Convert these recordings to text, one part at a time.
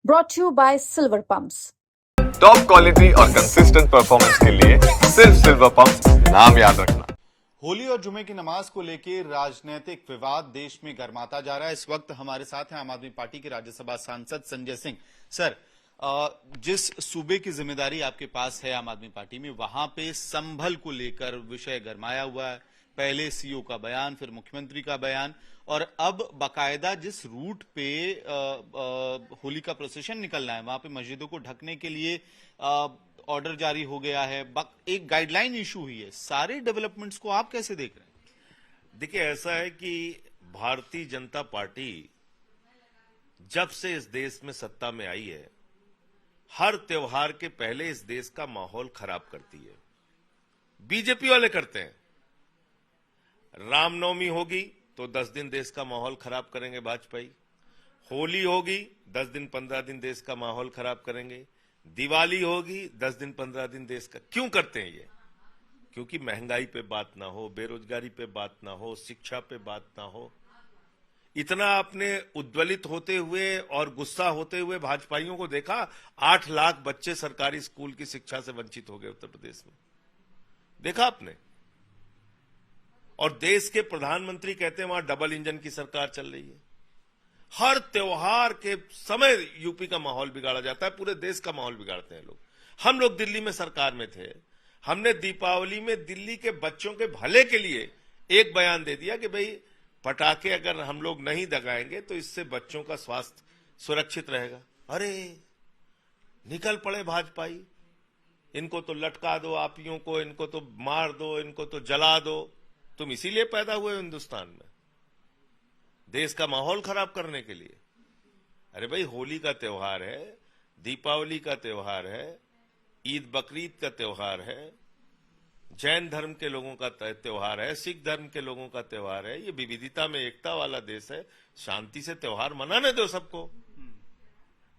brought to you by Silver Pumps. Top quality और consistent performance के लिए सिर्फ सिल्वर पंप नाम याद रखना। होली और जुमे की नमाज को लेकर राजनीतिक विवाद देश में गर्माता जा रहा है। इस वक्त हमारे साथ हैं आम आदमी पार्टी के राज्यसभा सांसद संजय सिंह। सर, जिस सूबे की जिम्मेदारी आपके पास है आम आदमी पार्टी में, वहां पे संभल को लेकर विषय गरमाया हुआ है। पहले सीओ का बयान, फिर मुख्यमंत्री का बयान, और अब बाकायदा जिस रूट पे होली का प्रोसेशन निकलना है वहां पे मस्जिदों को ढकने के लिए ऑर्डर जारी हो गया है। एक गाइडलाइन इशू हुई है। सारे डेवलपमेंट्स को आप कैसे देख रहे हैं? देखिए, ऐसा है कि भारतीय जनता पार्टी जब से इस देश में सत्ता में आई है, हर त्योहार के पहले इस देश का माहौल खराब करती है। बीजेपी वाले करते हैं। रामनवमी होगी तो 10 दिन देश का माहौल खराब करेंगे वाजपेयी। होली होगी 10 दिन 15 दिन देश का माहौल खराब करेंगे। दिवाली होगी 10 दिन 15 दिन देश का। क्यों करते हैं ये? क्योंकि महंगाई पे बात ना हो, बेरोजगारी पे बात ना हो, शिक्षा पे बात ना हो। इतना आपने उद्वेलित होते हुए और गुस्सा होते हुए भाजपाइयों को देखा? 8 लाख बच्चे सरकारी स्कूल की शिक्षा से वंचित हो गए उत्तर प्रदेश में। देखा आपने? और देश के प्रधानमंत्री कहते हैं वहां डबल इंजन की सरकार चल रही है। हर त्योहार के समय यूपी का माहौल बिगाड़ा जाता है, पूरे देश का माहौल बिगाड़ते हैं लोग। हम लोग दिल्ली में सरकार में थे, हमने दीपावली में दिल्ली के बच्चों के भले के लिए एक बयान दे दिया कि भाई पटाखे अगर हम लोग नहीं दगाएंगे तो इससे बच्चों का स्वास्थ्य सुरक्षित रहेगा। अरे निकल पड़े भाजपाई, इनको तो लटका दो आपियों को, इनको तो मार दो, इनको तो जला दो। तुम इसीलिए पैदा हुए हिंदुस्तान में, देश का माहौल खराब करने के लिए। अरे भाई, होली का त्योहार है, दीपावली का त्योहार है, ईद बकरीद का त्योहार है, जैन धर्म के लोगों का त्योहार है, सिख धर्म के लोगों का त्योहार है। ये विविधता में एकता वाला देश है। शांति से त्योहार मनाने दो सबको।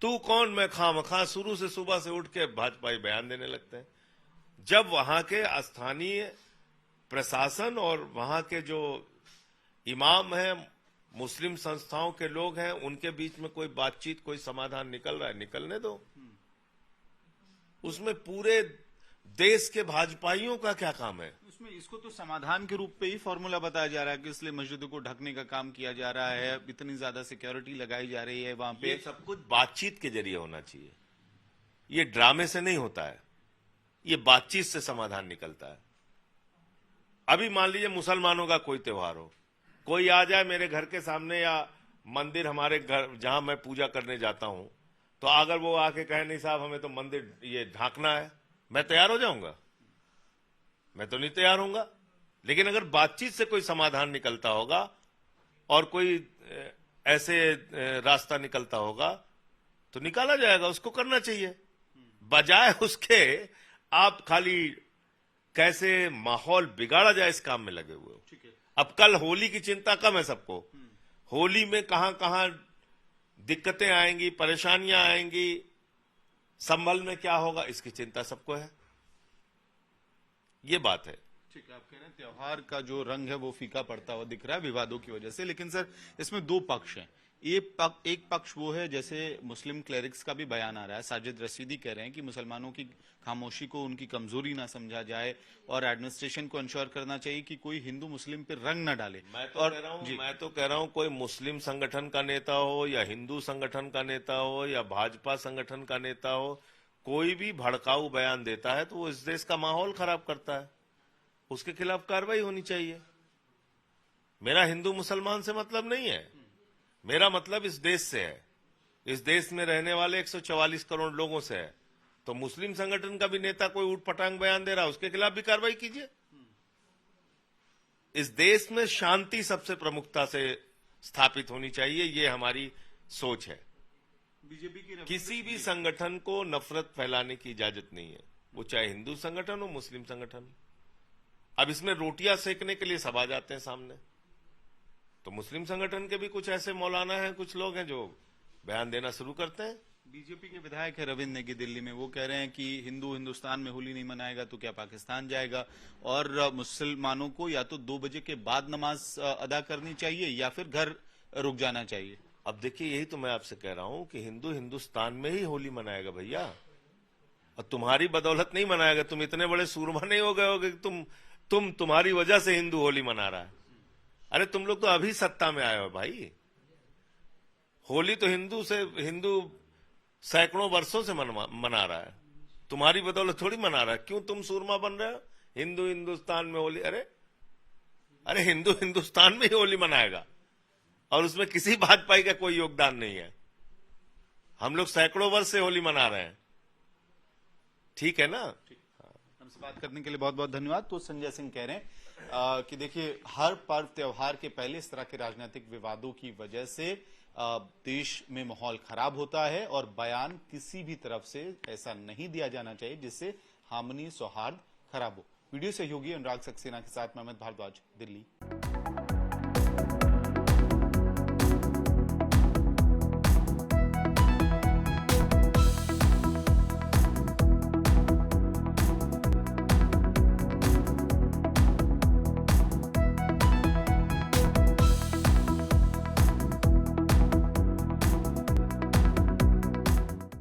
तू कौन मैं खामखा शुरू से सुबह से उठ के भाजपाई बयान देने लगते हैं। जब वहां के स्थानीय प्रशासन और वहां के जो इमाम हैं, मुस्लिम संस्थाओं के लोग हैं, उनके बीच में कोई बातचीत, कोई समाधान निकल रहा है, निकलने दो। उसमें पूरे देश के भाजपाइयों का क्या काम है? उसमें इसको तो समाधान के रूप पे ही फॉर्मूला बताया जा रहा है कि इसलिए मस्जिदों को ढकने का काम किया जा रहा है, इतनी ज्यादा सिक्योरिटी लगाई जा रही है वहां पे। ये सब कुछ बातचीत के जरिए होना चाहिए। ये ड्रामे से नहीं होता है, ये बातचीत से समाधान निकलता है। अभी मान लीजिए मुसलमानों का कोई त्योहार हो, कोई आ जाए मेरे घर के सामने या मंदिर हमारे घर जहां मैं पूजा करने जाता हूं, तो अगर वो आके कहे नहीं साहब हमें तो मंदिर ये ढांकना है, मैं तैयार हो जाऊंगा? मैं तो नहीं तैयार होऊंगा। लेकिन अगर बातचीत से कोई समाधान निकलता होगा और कोई ऐसे रास्ता निकलता होगा तो निकाला जाएगा, उसको करना चाहिए। बजाय उसके आप खाली कैसे माहौल बिगाड़ा जाए इस काम में लगे हुए हो। अब कल होली की चिंता कम है सबको। होली में कहां कहां दिक्कतें आएंगी, परेशानियां आएंगी, संभल में क्या होगा, इसकी चिंता सबको है। ये बात है। ठीक है, आप कह रहे हैं त्योहार का जो रंग है वो फीका पड़ता हुआ दिख रहा है विवादों की वजह से। लेकिन सर, इसमें दो पक्ष हैं। एक पक्ष वो है, जैसे मुस्लिम क्लेरिक्स का भी बयान आ रहा है, साजिद रशीदी कह रहे हैं कि मुसलमानों की खामोशी को उनकी कमजोरी ना समझा जाए और एडमिनिस्ट्रेशन को इंश्योर करना चाहिए कि कोई हिंदू मुस्लिम पे रंग न डाले। मैं तो कह रहा हूं कोई मुस्लिम संगठन का नेता हो या हिंदू संगठन का नेता हो या भाजपा संगठन का नेता हो, कोई भी भड़काऊ बयान देता है तो वो इस देश का माहौल खराब करता है, उसके खिलाफ कार्रवाई होनी चाहिए। मेरा हिंदू मुसलमान से मतलब नहीं है, मेरा मतलब इस देश से है। इस देश में रहने वाले 144 करोड़ लोगों से है। तो मुस्लिम संगठन का भी नेता कोई ऊटपटांग बयान दे रहा है, उसके खिलाफ भी कार्रवाई कीजिए। इस देश में शांति सबसे प्रमुखता से स्थापित होनी चाहिए, ये हमारी सोच है। बीजेपी की किसी भी संगठन को नफरत फैलाने की इजाजत नहीं है, वो चाहे हिंदू संगठन हो, मुस्लिम संगठन हो। अब इसमें रोटियां सेकने के लिए सब आ जाते हैं सामने। तो मुस्लिम संगठन के भी कुछ ऐसे मौलाना हैं, कुछ लोग हैं जो बयान देना शुरू करते हैं। बीजेपी के विधायक है रविंद्र नेगी दिल्ली में, वो कह रहे हैं कि हिंदू हिंदुस्तान में होली नहीं मनाएगा तो क्या पाकिस्तान जाएगा, और मुसलमानों को या तो 2 बजे के बाद नमाज अदा करनी चाहिए या फिर घर रुक जाना चाहिए। अब देखिए, यही तो मैं आपसे कह रहा हूं कि हिंदू हिंदुस्तान में ही होली मनाएगा भैया, और तुम्हारी बदौलत नहीं मनाएगा। तुम इतने बड़े सूरमा नहीं हो गए होगे कि तुम्हारी वजह से हिंदू होली मना रहा है। अरे तुम लोग तो अभी सत्ता में आए हो भाई। होली तो हिंदू सैकड़ों वर्षों से मना रहा है, तुम्हारी बदौलत थोड़ी मना रहा है। क्यों तुम सूरमा बन रहे हो? हिंदू हिंदुस्तान में होली, अरे हिंदू हिंदुस्तान में ही होली मनाएगा, और उसमें किसी भाजपाई का कोई योगदान नहीं है। हम लोग सैकड़ों वर्ष से होली मना रहे हैं, ठीक है ना? हमसे बात करने के लिए बहुत बहुत धन्यवाद। तो संजय सिंह कह रहे हैं कि देखिए, हर पर्व त्योहार के पहले इस तरह के राजनीतिक विवादों की वजह से देश में माहौल खराब होता है, और बयान किसी भी तरफ से ऐसा नहीं दिया जाना चाहिए जिससे हार्मनी, सौहार्द खराब हो। वीडियो सहयोगी अनुराग सक्सेना के साथ मैं अमित भारद्वाज, दिल्ली।